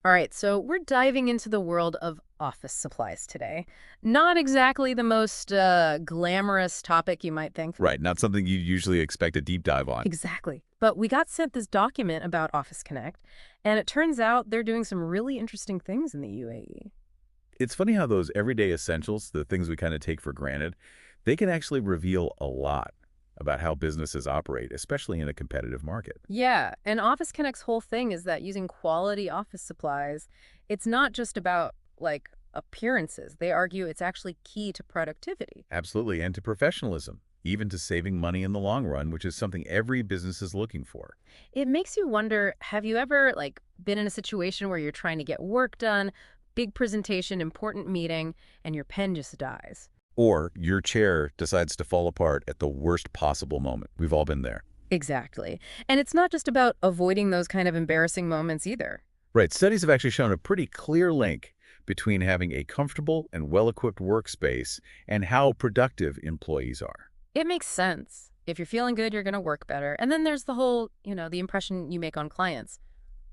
All right, so we're diving into the world of office supplies today. Not exactly the most glamorous topic you might think. Right, not something you usually expect a deep dive on. Exactly. But we got sent this document about Office Connect, and it turns out they're doing some really interesting things in the UAE. It's funny how those everyday essentials, the things we kind of take for granted, they can actually reveal a lot about how businesses operate, especially in a competitive market. Yeah, and Office Connect's whole thing is that using quality office supplies, it's not just about, like, appearances. They argue it's actually key to productivity. Absolutely, and to professionalism, even to saving money in the long run, which is something every business is looking for. It makes you wonder, have you ever been in a situation where you're trying to get work done, big presentation, important meeting, and your pen just dies? Or your chair decides to fall apart at the worst possible moment. We've all been there. Exactly. And it's not just about avoiding those kind of embarrassing moments either. Right, studies have actually shown a pretty clear link between having a comfortable and well-equipped workspace and how productive employees are. It makes sense. If you're feeling good, you're going to work better. And then there's the whole, the impression you make on clients.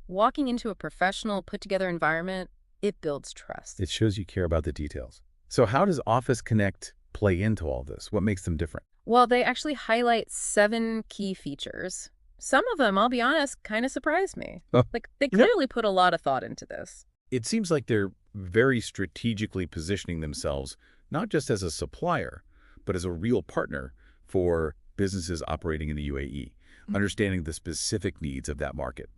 Walking into a professional, put together environment, it builds trust. It shows you care about the details. So how does Office Connect play into all this? What makes them different? Well, they actually highlight 7 key features. Some of them, I'll be honest, kind of surprised me. Oh, They yeah. clearly put a lot of thought into this. It seems like they're very strategically positioning themselves, not just as a supplier, but as a real partner for businesses operating in the UAE, understanding the specific needs of that market.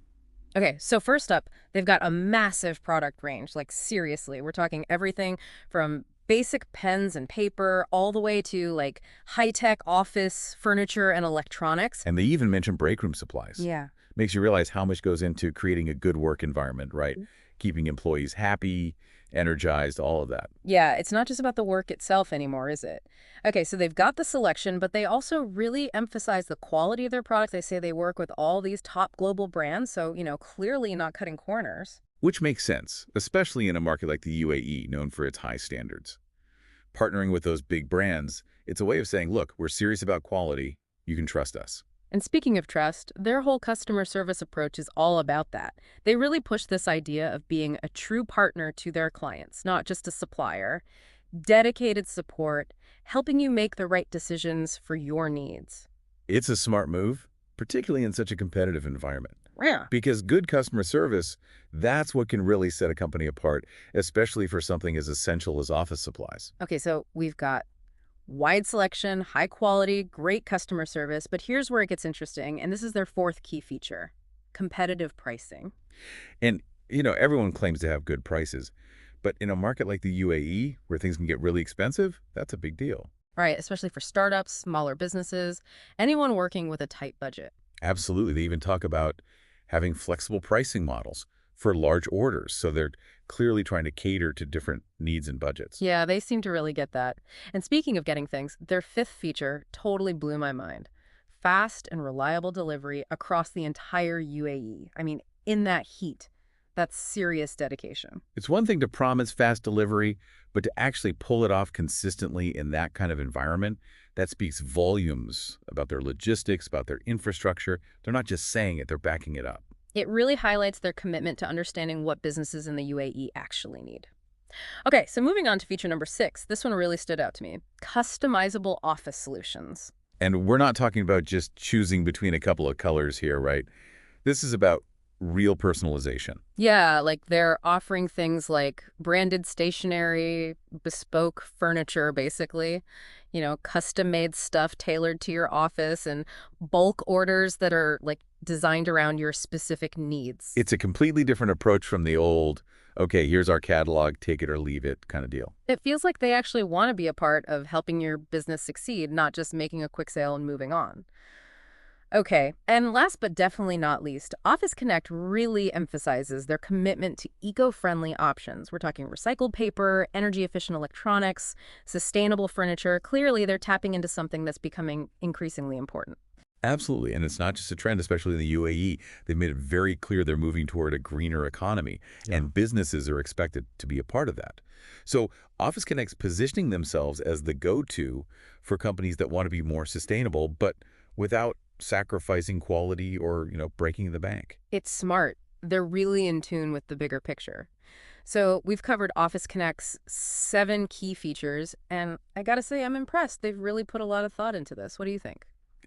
Okay, so first up, they've got a massive product range. Like, seriously, we're talking everything from basic pens and paper all the way to, high-tech office furniture and electronics. And they even mention break room supplies. Yeah. Makes you realize how much goes into creating a good work environment, right? Keeping employees happy, energized, all of that. Yeah, it's not just about the work itself anymore, is it? Okay, so they've got the selection, but they also really emphasize the quality of their products. They say they work with all these top global brands, so, clearly not cutting corners. Which makes sense, especially in a market like the UAE, known for its high standards. Partnering with those big brands, it's a way of saying, look, we're serious about quality. You can trust us. And speaking of trust, their whole customer service approach is all about that. They really push this idea of being a true partner to their clients, not just a supplier. Dedicated support, helping you make the right decisions for your needs. It's a smart move, particularly in such a competitive environment. Yeah. Because good customer service, that's what can really set a company apart, especially for something as essential as office supplies. Okay, so we've got wide selection, high quality, great customer service, but here's where it gets interesting, and this is their 4th key feature: competitive pricing. And, everyone claims to have good prices, but in a market like the UAE, where things can get really expensive, that's a big deal. Right, especially for startups, smaller businesses, anyone working with a tight budget. Absolutely. They even talk about having flexible pricing models for large orders. So they're clearly trying to cater to different needs and budgets. Yeah, they seem to really get that. And speaking of getting things, their 5th feature totally blew my mind: fast and reliable delivery across the entire UAE. I mean, in that heat. That's serious dedication. It's one thing to promise fast delivery, but to actually pull it off consistently in that kind of environment, that speaks volumes about their logistics, about their infrastructure. They're not just saying it, they're backing it up. It really highlights their commitment to understanding what businesses in the UAE actually need. Okay, so moving on to feature number 6. This one really stood out to me: customizable office solutions. And we're not talking about just choosing between a couple of colors here, right? This is about real personalization. Yeah, they're offering things like branded stationery, bespoke furniture, basically, custom-made stuff tailored to your office, and bulk orders that are designed around your specific needs. It's a completely different approach from the old, okay, here's our catalog, take it or leave it kind of deal. It feels like they actually want to be a part of helping your business succeed, not just making a quick sale and moving on. Okay, and last but definitely not least, Office Connect really emphasizes their commitment to eco-friendly options. We're talking recycled paper, energy-efficient electronics, sustainable furniture. Clearly, they're tapping into something that's becoming increasingly important. Absolutely, and it's not just a trend, especially in the UAE. They've made it very clear they're moving toward a greener economy, and businesses are expected to be a part of that. So Office Connect's positioning themselves as the go-to for companies that want to be more sustainable, but without sacrificing quality or, breaking the bank. It's smart. They're really in tune with the bigger picture. So we've covered Office Connect's 7 key features, and I gotta say, I'm impressed. They've really put a lot of thought into this. What do you think?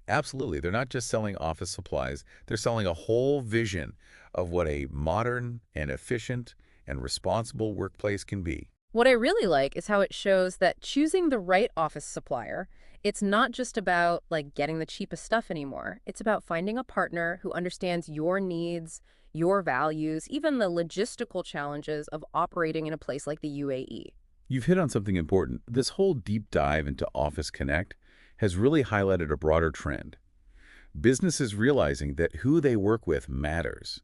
Absolutely. They're not just selling office supplies. They're selling a whole vision of what a modern and efficient and responsible workplace can be. What I really like is how it shows that choosing the right office supplier, it's not just about like getting the cheapest stuff anymore. It's about finding a partner who understands your needs, your values, even the logistical challenges of operating in a place like the UAE. You've hit on something important. This whole deep dive into Office Connect has really highlighted a broader trend. Businesses realizing that who they work with matters.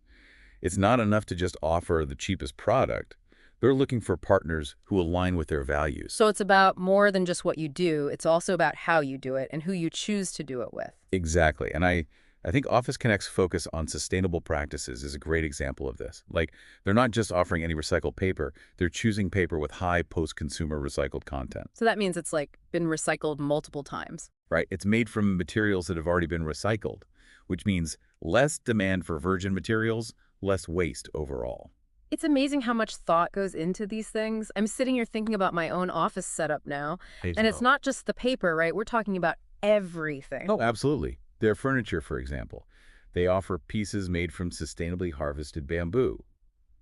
It's not enough to just offer the cheapest product. They're looking for partners who align with their values. So it's about more than just what you do. It's also about how you do it and who you choose to do it with. Exactly. And I think Office Connect's focus on sustainable practices is a great example of this. Like, they're not just offering any recycled paper, they're choosing paper with high post-consumer recycled content, So that means it's like been recycled multiple times. right? It's made from materials that have already been recycled, which means less demand for virgin materials, less waste overall. It's amazing how much thought goes into these things. I'm sitting here thinking about my own office setup now, and it's not just the paper, right? We're talking about everything. Oh, absolutely. Their furniture, for example. They offer pieces made from sustainably harvested bamboo,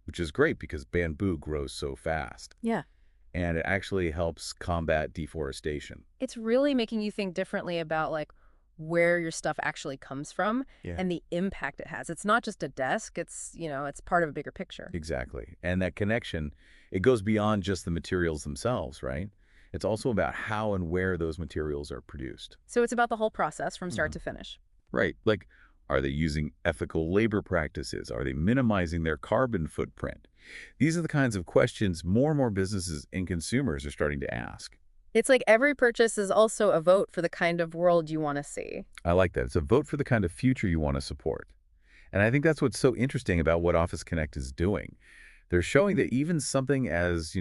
which is great because bamboo grows so fast. Yeah. And it actually helps combat deforestation. It's really making you think differently about like where your stuff actually comes from Yeah. and the impact it has. It's not just a desk, it's part of a bigger picture. Exactly. And that connection, it goes beyond just the materials themselves, right? It's also about how and where those materials are produced. So it's about the whole process from start Mhm. to finish. Right. Like, are they using ethical labor practices? Are they minimizing their carbon footprint? These are the kinds of questions more and more businesses and consumers are starting to ask. It's like every purchase is also a vote for the kind of world you want to see. I like that. It's a vote for the kind of future you want to support. And I think that's what's so interesting about what Office Connect is doing. They're showing that even something as,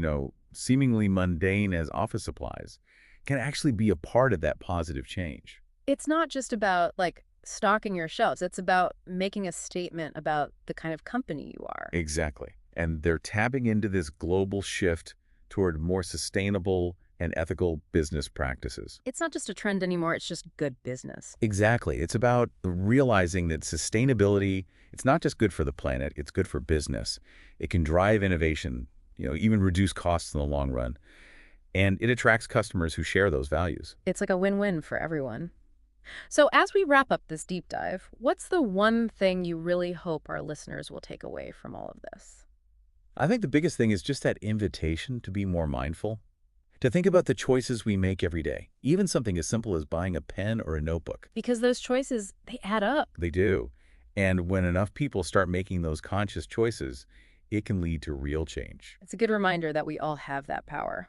seemingly mundane as office supplies can actually be a part of that positive change. It's not just about like stocking your shelves. It's about making a statement about the kind of company you are. Exactly. And they're tapping into this global shift toward more sustainable and ethical business practices. It's not just a trend anymore, it's just good business. Exactly. It's about realizing that sustainability, it's not just good for the planet, it's good for business. It can drive innovation, even reduce costs in the long run. And it attracts customers who share those values. It's like a win-win for everyone. So as we wrap up this deep dive, what's the one thing you really hope our listeners will take away from all of this? I think the biggest thing is just that invitation to be more mindful, to think about the choices we make every day, even something as simple as buying a pen or a notebook. Because those choices, they add up. They do. And when enough people start making those conscious choices, it can lead to real change. It's a good reminder that we all have that power.